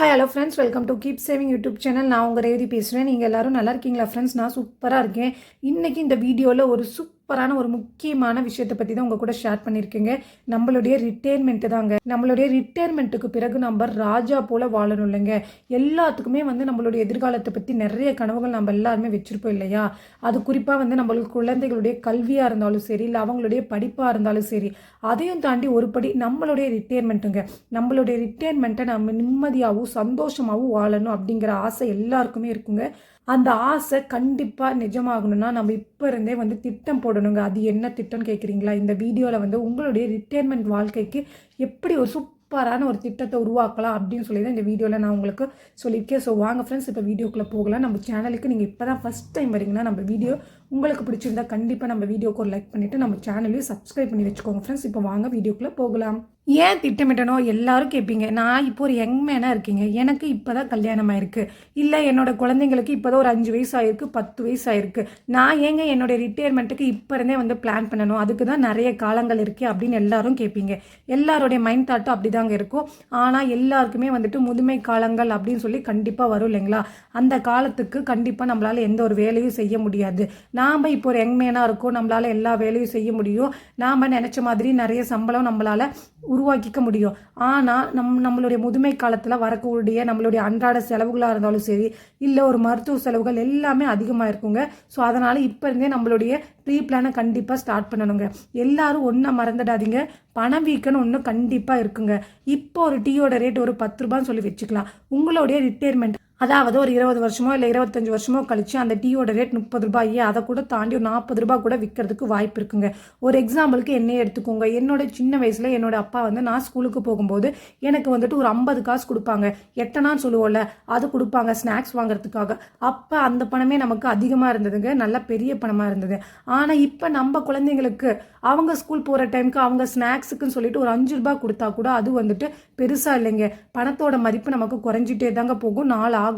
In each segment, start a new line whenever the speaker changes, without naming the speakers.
Hi hello friends, welcome to keep saving YouTube channel. நான் உங்கள் ரேவதி பேசுகிறேன். நீங்கள் எல்லோரும் நல்லா இருக்கீங்களா ஃப்ரெண்ட்ஸ்? நான் சூப்பராக இருக்கேன். இன்றைக்கி இந்த வீடியோவில் ஒரு சூப்பரான ஒரு முக்கியமான விஷயத்தை பற்றி தான் உங்கள் கூட ஷேர் பண்ணியிருக்கேங்க. நம்மளுடைய ரிட்டையர்மெண்ட்டு தாங்க. நம்மளுடைய ரிட்டையர்மெண்ட்டுக்கு பிறகு நம்ம ராஜா போல் வாழணும் இல்லைங்க. எல்லாத்துக்குமே நம்மளுடைய எதிர்காலத்தை பற்றி நிறைய கனவுகள் நம்ம எல்லாருமே வச்சுருப்போம் இல்லையா? அது குறிப்பாக நம்மளுக்கு குழந்தைகளுடைய கல்வியாக இருந்தாலும் சரி, இல்லை அவங்களுடைய படிப்பாக இருந்தாலும் சரி, அதையும் தாண்டி ஒருபடி நம்மளுடைய ரிட்டையர்மெண்ட்டுங்க. நம்மளுடைய ரிட்டையர்மெண்ட்டை நம்ம நிம்மதியாகவும் சந்தோஷமாகவும் வாழணும் அப்படிங்கிற ஆசை எல்லாருக்குமே இருக்குங்க. அந்த ஆசை கண்டிப்பாக நிஜமாகணும்னா நம்ம இப்போ இருந்தே திட்டம் போடணுங்க. அது என்ன திட்டம்னு கேட்குறீங்களா? இந்த வீடியோவில் உங்களுடைய ரிட்டையர்மெண்ட் வாழ்க்கைக்கு எப்படி ஒரு சூப்பரான ஒரு திட்டத்தை உருவாக்கலாம் அப்படின்னு சொல்லி தான் இந்த வீடியோவில் நான் உங்களுக்கு சொல்லியிருக்கேன். ஸோ வாங்க ஃப்ரெண்ட்ஸ், இப்போ வீடியோக்குள்ளே போகலாம். நம்ம சேனலுக்கு நீங்கள் இப்போ தான் ஃபஸ்ட் டைம் வரீங்கன்னா நம்ம வீடியோ உங்களுக்கு பிடிச்சிருந்தா கண்டிப்பாக நம்ம வீடியோக்கு ஒரு லைக் பண்ணிவிட்டு நம்ம சேனலையும் சப்ஸ்கிரைப் பண்ணி வச்சுக்கோங்க ஃப்ரெண்ட்ஸ். இப்போ வாங்க வீடியோக்குள்ளே போகலாம். ஏன் திட்டமிட்டணும் எல்லாரும் கேட்பீங்க. நான் இப்போ ஒரு யங் மேனாக இருக்கீங்க, எனக்கு இப்போ தான் கல்யாணம் ஆயிருக்கு, இல்லை என்னோட குழந்தைங்களுக்கு இப்போ தான் ஒரு 5 வயசு ஆயிருக்கு, 10 வயசு ஆயிருக்கு, நான் ஏங்க என்னோட ரிட்டையர்மெண்ட்டுக்கு இப்போ இருந்தே பிளான் பண்ணணும், அதுக்கு தான் நிறைய காலங்கள் இருக்குது அப்படின்னு எல்லாரும் கேட்பீங்க. எல்லாருடைய மைண்ட் தாட்டும் அப்படி தாங்க இருக்கும். ஆனால் எல்லாருக்குமே முதுமை காலங்கள் அப்படின்னு சொல்லி கண்டிப்பாக வரும் இல்லைங்களா? அந்த காலத்துக்கு கண்டிப்பாக நம்மளால் எந்த ஒரு வேலையும் செய்ய முடியாது. நாம் இப்போ ஒரு யங் மேனாக இருக்கோம், நம்மளால் எல்லா வேலையும் செய்ய முடியும், நாம் நினச்ச மாதிரி நிறைய சம்பளம் நம்மளால் உருவாக்கிக்க முடியும். ஆனால் நம்மளுடைய முதுமை காலத்தில் வரக்கூடிய நம்மளுடைய அன்றாட செலவுகளாக இருந்தாலும் சரி, இல்லை ஒரு மருத்துவ செலவுகள் எல்லாமே அதிகமாக இருக்குங்க. ஸோ அதனால் இப்போ இருந்தே நம்மளுடைய ப்ரீ பிளானை கண்டிப்பாக ஸ்டார்ட் பண்ணணுங்க. எல்லாரும் ஒன்றை மறந்துடாதீங்க, பணம் வீக்கன்னு ஒன்று கண்டிப்பாக இருக்குங்க. இப்போ ஒரு டீயோட ரேட் ஒரு 10 ரூபான்னு சொல்லி வச்சுக்கலாம். உங்களுடைய ரிட்டையர்மெண்ட் அதாவது ஒரு 20 வருஷமோ இல்லை 25 வருஷமோ கழிச்சு அந்த டீயோட ரேட் 30 ரூபாயே, அதை கூட தாண்டி ஒரு 40 ரூபாய் கூட விற்கிறதுக்கு வாய்ப்பு இருக்குங்க. ஒரு எக்ஸாம்பிளுக்கு என்னையே எடுத்துக்கோங்க. என்னோட சின்ன வயசில் என்னோட அப்பா நான் ஸ்கூலுக்கு போகும்போது எனக்கு ஒரு 50 காசு கொடுப்பாங்க. எட்டனான்னு சொல்லுவோம்ல, அது கொடுப்பாங்க ஸ்நாக்ஸ் வாங்குறதுக்காக. அப்போ அந்த பணமே நமக்கு அதிகமாக இருந்ததுங்க, நல்ல பெரிய பணமாக இருந்தது. ஆனால் இப்போ நம்ம குழந்தைங்களுக்கு அவங்க ஸ்கூல் போகிற டைமுக்கு அவங்க ஸ்நாக்ஸுக்குன்னு சொல்லிட்டு ஒரு 5 ரூபாய் கொடுத்தா கூட அது பெருசாக இல்லைங்க. பணத்தோட மதிப்பு நமக்கு குறைஞ்சிட்டே தாங்க போகும். நாள் ஆக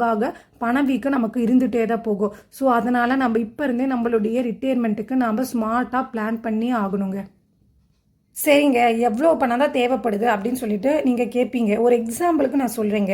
பணம் வீக்கம் நமக்கு இருந்துகிட்டே தான் போகும். ஸோ அதனால் நம்ம இப்போ இருந்தே நம்மளுடைய ரிட்டையர்மெண்ட்டுக்கு நம்ம ஸ்மார்ட்டாக பிளான் பண்ணி ஆகணுங்க. சரிங்க, எவ்வளோ பணம் தான் தேவைப்படுது அப்படின்னு சொல்லிட்டு நீங்கள் கேட்பீங்க. ஒரு எக்ஸாம்பிளுக்கு நான் சொல்கிறேங்க,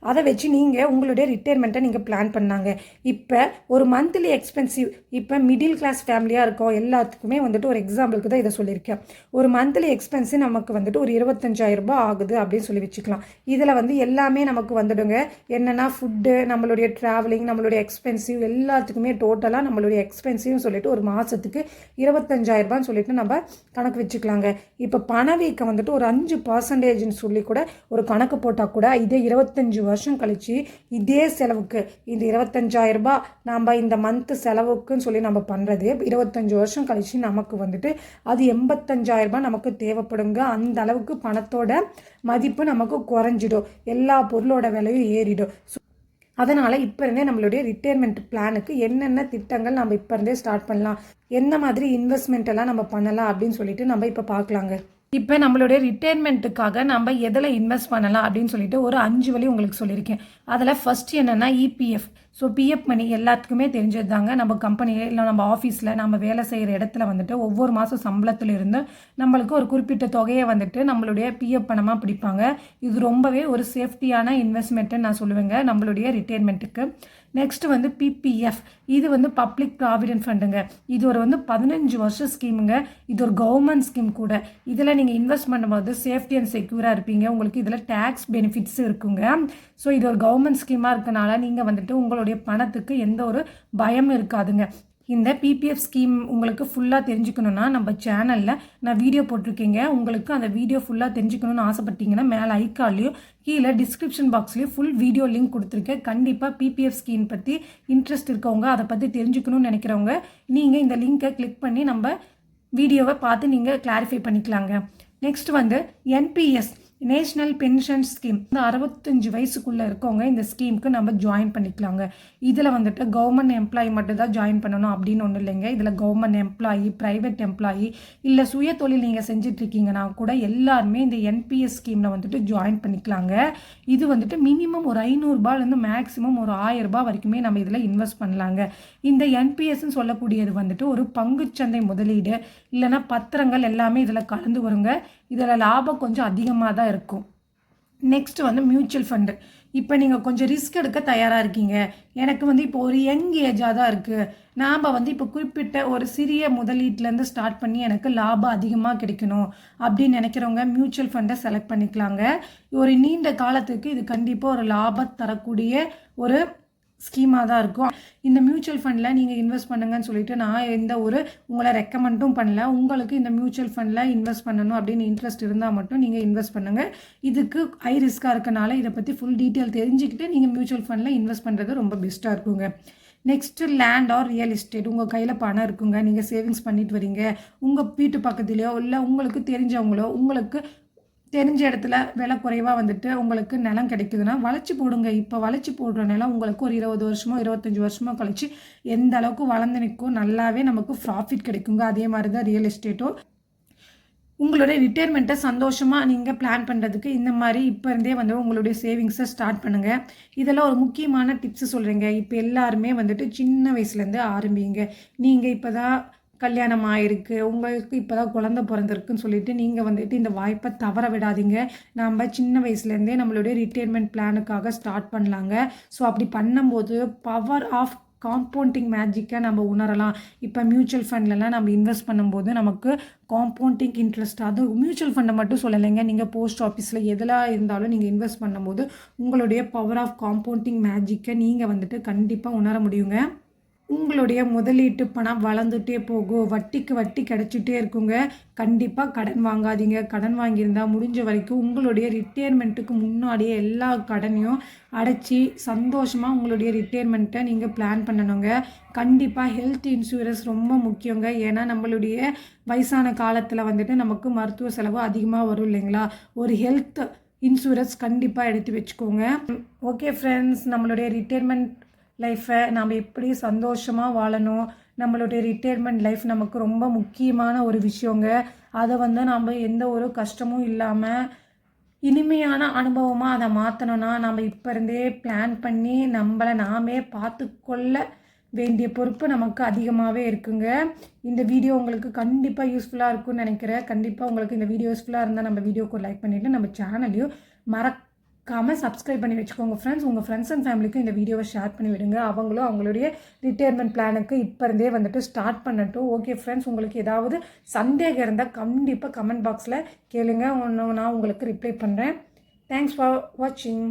அதை வச்சு நீங்கள் உங்களுடைய ரிட்டையர்மெண்ட்டை நீங்கள் பிளான் பண்ணாங்க. இப்போ ஒரு மந்த்லி எக்ஸ்பென்சிவ், இப்போ மிடில் கிளாஸ் ஃபேமிலியாக இருக்கோம் எல்லாத்துக்குமே ஒரு எக்ஸாம்பிளுக்கு தான் இதை சொல்லியிருக்கேன். ஒரு மந்த்லி எக்ஸ்பென்சிவ் நமக்கு ஒரு 25,000 ரூபாய் ஆகுது அப்படின்னு சொல்லி வச்சுக்கலாம். இதில் எல்லாமே நமக்கு வந்துடுங்க. என்னென்னா ஃபுட்டு, நம்மளுடைய ட்ராவலிங், நம்மளுடைய எக்ஸ்பென்சிவ் எல்லாத்துக்குமே டோட்டலாக நம்மளுடைய எக்ஸ்பென்சிவ்னு சொல்லிட்டு ஒரு மாதத்துக்கு 25,000 ரூபான்னு சொல்லிட்டு நம்ம கணக்கு வச்சுக்கலாங்க. இப்போ பணவீக்கம் ஒரு 5% சொல்லி கூட ஒரு கணக்கு போட்டால் கூட இதே 25 வருஷம் கழிச்சு இதே செலவுக்கு இந்த 25,000 ரூபாய் நம்ம இந்த மந்த்து செலவுக்குன்னு சொல்லி நம்ம பண்ணுறது 25 வருஷம் கழிச்சு நமக்கு அது 85,000 ரூபாய் நமக்கு தேவைப்படுங்க. அந்த அளவுக்கு பணத்தோட மதிப்பு நமக்கு குறைஞ்சிடும், எல்லா பொருளோட விலையும் ஏறிடும். அதனால் இப்போ இருந்தே நம்மளுடைய ரிட்டையர்மெண்ட் பிளானுக்கு என்னென்ன திட்டங்கள் நம்ம இப்போ இருந்தே ஸ்டார்ட் பண்ணலாம், என்ன மாதிரி இன்வெஸ்ட்மெண்ட் எல்லாம் நம்ம பண்ணலாம் அப்படின்னு சொல்லிட்டு நம்ம இப்போ பார்க்கலாங்க. இப்போ நம்மளுடைய ரிட்டையர்மெண்ட்டுக்காக நம்ம எதில் இன்வெஸ்ட் பண்ணலாம் அப்படின்னு சொல்லிட்டு ஒரு 5 வழி உங்களுக்கு சொல்லியிருக்கேன். அதில் ஃபர்ஸ்ட் என்னென்னா இபிஎஃப். ஸோ பிஎஃப் மணி எல்லாத்துக்குமே தெரிஞ்சது தாங்க. நம்ம கம்பெனியில் இல்லை நம்ம ஆஃபீஸில் நம்ம வேலை செய்கிற இடத்துல ஒவ்வொரு மாதம் சம்பளத்தில் இருந்து நம்மளுக்கு ஒரு குறிப்பிட்ட தொகையை நம்மளுடைய பிஎஃப் பணமாக பிடிப்பாங்க. இது ரொம்பவே ஒரு சேஃப்டியான இன்வெஸ்ட்மெண்ட்டுன்னு நான் சொல்லுவேங்க நம்மளுடைய ரிட்டையர்மெண்ட்டுக்கு. Next PPF. இது பப்ளிக் ப்ராவிடென்ட் ஃபண்டுங்க. இது ஒரு 15 வருஷம் ஸ்கீமுங்க. இது ஒரு கவர்மெண்ட் ஸ்கீம் கூட. இதில் நீங்கள் இன்வெஸ்ட் பண்ணும்போது சேஃப்டி அண்ட் செக்யூராக இருப்பீங்க. உங்களுக்கு இதில் டேக்ஸ் பெனிஃபிட்ஸ் இருக்குங்க. ஸோ இது ஒரு கவர்மெண்ட் ஸ்கீமாக இருக்கனால நீங்கள் உங்களுடைய பணத்துக்கு எந்த ஒரு பயம் இருக்காதுங்க. இந்த பிபிஎஃப் ஸ்கீம் உங்களுக்கு ஃபுல்லாக தெரிஞ்சுக்கணுன்னா நம்ம சேனலில் நான் வீடியோ போட்டிருக்கீங்க. உங்களுக்கு அந்த வீடியோ ஃபுல்லாக தெரிஞ்சுக்கணுன்னு ஆசைப்பட்டீங்கன்னா மேலே ஐக்கான்லையும் கீழே டிஸ்கிரிப்ஷன் பாக்ஸ்லேயும் ஃபுல் வீடியோ லிங்க் கொடுத்துருக்கேன். கண்டிப்பாக பிபிஎஃப் ஸ்கீம் பற்றி இன்ட்ரெஸ்ட் இருக்கவங்க, அதை பற்றி தெரிஞ்சுக்கணும்னு நினைக்கிறவங்க நீங்கள் இந்த லிங்கை கிளிக் பண்ணி நம்ம வீடியோவை பார்த்து நீங்கள் கிளாரிஃபை பண்ணிக்கலாங்க. Next NPS, national pension scheme. 65 வயசுக்குள்ளே இருக்கவங்க இந்த ஸ்கீமுக்கு நம்ம ஜாயின் பண்ணிக்கலாங்க. இதில் கவர்மெண்ட் எம்ப்ளாயி மட்டும் தான் ஜாயின் பண்ணணும் அப்படின்னு ஒன்றும் இல்லைங்க. இதில் கவர்மெண்ட் எம்ப்ளாயி, ப்ரைவேட் எம்ப்ளாயி, இல்லை சுய தொழில் நீங்கள் செஞ்சிட்ருக்கீங்கன்னா கூட எல்லாருமே இந்த என்பிஎஸ் ஸ்கீமில் ஜாயின் பண்ணிக்கலாங்க. இது மினிமம் ஒரு 500 ரூபாயிலேருந்து மேக்ஸிமம் ஒரு 1000 ரூபாய் வரைக்குமே நம்ம இதில் இன்வெஸ்ட் பண்ணலாங்க. இந்த என்பிஎஸ்ன்னு சொல்லக்கூடியது ஒரு பங்குச்சந்தை முதலீடு இல்லைன்னா பத்திரங்கள் எல்லாமே இதில் கலந்து வருங்க. இதில் லாபம் கொஞ்சம் அதிகமாக தான் இருக்கும். Next mutual fund. இப்போ நீங்கள் கொஞ்சம் ரிஸ்க் எடுக்க தயாராக இருக்கீங்க. எனக்கு வந்து இப்போ ஒரு யங் ஏஜாக தான் இருக்குது. நாம் வந்து இப்போ குறிப்பிட்ட ஒரு சிறிய முதலீட்டிலேருந்து ஸ்டார்ட் பண்ணி எனக்கு லாபம் அதிகமாக கிடைக்கணும் அப்படின்னு நினைக்கிறவங்க மியூச்சுவல் ஃபண்டை செலக்ட் பண்ணிக்கலாங்க. ஒரு நீண்ட காலத்துக்கு இது கண்டிப்பாக ஒரு லாபம் தரக்கூடிய ஒரு ஸ்கீமாக தான் இருக்கும். இந்த மியூச்சுவல் ஃபண்டில் நீங்கள் இன்வெஸ்ட் பண்ணுங்கன்னு சொல்லிட்டு நான் எந்த ஒரு உங்களை ரெக்கமெண்டும் பண்ணல. உங்களுக்கு இந்த மியூச்சுவல் ஃபண்டில் இன்வெஸ்ட் பண்ணணும் அப்படின்னு இன்ட்ரெஸ்ட் இருந்தால் மட்டும் நீங்கள் இன்வெஸ்ட் பண்ணுங்கள். இதுக்கு ஹை ரிஸ்க்காக இருக்கனால இதை பற்றி ஃபுல் டீட்டெயில் தெரிஞ்சுக்கிட்டு நீங்கள் மியூச்சுவல் ஃபண்டில் இன்வெஸ்ட் பண்ணுறது ரொம்ப பெஸ்ட்டாக இருக்குங்க. Next land or real estate. உங்கள் கையில் பணம் இருக்குங்க, நீங்கள் சேவிங்ஸ் பண்ணிட்டு வரீங்க, உங்கள் வீட்டு பக்கத்துலேயோ இல்லை உங்களுக்கு தெரிஞ்சவங்களோ உங்களுக்கு தெரிஞ்ச இடத்துல விலை குறைவாக வந்துட்டு உங்களுக்கு நிலம் கிடைக்குதுன்னா வளைச்சி போடுங்க. இப்போ வளைச்சி போடுற நிலம் உங்களுக்கு ஒரு 20 வருஷமோ 25 வருஷமோ கழிச்சு எந்த அளவுக்கு வளர்ந்து நிற்கும், நல்லாவே நமக்கு ப்ராஃபிட் கிடைக்குங்க. அதே மாதிரி தான் ரியல் எஸ்டேட்டோ. உங்களுடைய ரிட்டையர்மெண்ட்டை சந்தோஷமாக நீங்கள் பிளான் பண்ணுறதுக்கு இந்த மாதிரி இப்போ இருந்தே வந்து உங்களுடைய சேவிங்ஸை ஸ்டார்ட் பண்ணுங்கள். இதெல்லாம் ஒரு முக்கியமான டிப்ஸு சொல்கிறேங்க. இப்போ எல்லாருமே வந்துட்டு சின்ன வயசுலேருந்து ஆரம்பிங்க. நீங்கள் இப்போ தான் கல்யாணம் ஆகிருக்கு, உங்களுக்கு இப்போ தான் குழந்த பிறந்திருக்குன்னு சொல்லிட்டு நீங்கள் வந்துட்டு இந்த வாய்ப்பை தவற விடாதீங்க. நம்ம சின்ன வயசுலேருந்தே நம்மளுடைய ரிட்டையர்மெண்ட் பிளானுக்காக ஸ்டார்ட் பண்ணலாங்க. ஸோ அப்படி பண்ணும்போது பவர் ஆஃப் காம்பவுண்டிங் மேஜிக்கை நம்ம உணரலாம். இப்போ மியூச்சுவல் ஃபண்ட்லலாம் நம்ம இன்வெஸ்ட் பண்ணும்போது நமக்கு காம்பவுண்டிங் இன்ட்ரெஸ்ட், அதுவும் மியூச்சுவல் ஃபண்டை மட்டும் சொல்லலைங்க, நீங்கள் போஸ்ட் ஆஃபீஸில் எதெல்லாம் இருந்தாலும் நீங்கள் இன்வெஸ்ட் பண்ணும்போது உங்களுடைய பவர் ஆஃப் காம்பவுண்டிங் மேஜிக்கை நீங்கள் வந்துட்டு கண்டிப்பாக உணர முடியுங்க. உங்களுடைய முதலீட்டு பணம் வளர்ந்துட்டே போகும், வட்டிக்கு வட்டி கிடைச்சிட்டே இருக்குங்க. கண்டிப்பாக கடன் வாங்காதீங்க. கடன் வாங்கியிருந்தால் முடிஞ்ச வரைக்கும் உங்களுடைய ரிட்டையர்மெண்ட்டுக்கு முன்னாடியே எல்லா கடனையும் அடைச்சி சந்தோஷமாக உங்களுடைய ரிட்டையர்மெண்ட்டை நீங்கள் பிளான் பண்ணணுங்க. கண்டிப்பாக ஹெல்த் இன்சூரன்ஸ் ரொம்ப முக்கியங்க. ஏன்னா நம்மளுடைய வயசான காலத்தில் வந்துட்டு நமக்கு மருத்துவ செலவு அதிகமாக வரும் இல்லைங்களா. ஒரு ஹெல்த் இன்சூரன்ஸ் கண்டிப்பாக எடுத்து வச்சுக்கோங்க. ஓகே ஃப்ரெண்ட்ஸ், நம்மளுடைய ரிட்டையர்மெண்ட் லைஃப்பை நாம் எப்படி சந்தோஷமாக வாழணும், நம்மளுடைய ரிட்டையர்மெண்ட் லைஃப் நமக்கு ரொம்ப முக்கியமான ஒரு விஷயங்க. அதை வந்து நம்ம எந்த ஒரு கஷ்டமும் இல்லாமல் இனிமையான அனுபவமாக அதை மாற்றணும்னா நம்ம இப்போ இருந்தே பிளான் பண்ணி நம்மளை நாமே பார்த்துக்கொள்ள வேண்டிய பொறுப்பு நமக்கு அதிகமாகவே இருக்குங்க. இந்த வீடியோ உங்களுக்கு கண்டிப்பாக யூஸ்ஃபுல்லாக இருக்கும்னு நினைக்கிறேன். கண்டிப்பாக உங்களுக்கு இந்த வீடியோ யூஸ்ஃபுல்லாக இருந்தால் நம்ம வீடியோக்கு லைக் பண்ணிவிட்டு நம்ம சேனலையும் சப்ஸ்கிரைப் பண்ணி வச்சுக்கோங்க ஃப்ரெண்ட்ஸ். உங்கள் ஃப்ரெண்ட்ஸ் அண்ட் ஃபேமிலிக்கும் இந்த வீடியோவை ஷேர் பண்ணி விடுங்க. அவங்களும் அவங்களுடைய ரிட்டையர்மெண்ட் பிளானுக்கு இப்போ இருந்தே வந்துட்டு ஸ்டார்ட் பண்ணட்டும். ஓகே ஃப்ரெண்ட்ஸ், உங்களுக்கு ஏதாவது சந்தேகம் இருந்தால் கண்டிப்பாக கமெண்ட் பாக்ஸில் கேளுங்க, நான் உங்களுக்கு ரிப்ளை பண்ணுறேன். தேங்க்ஸ் ஃபார் வாட்சிங்.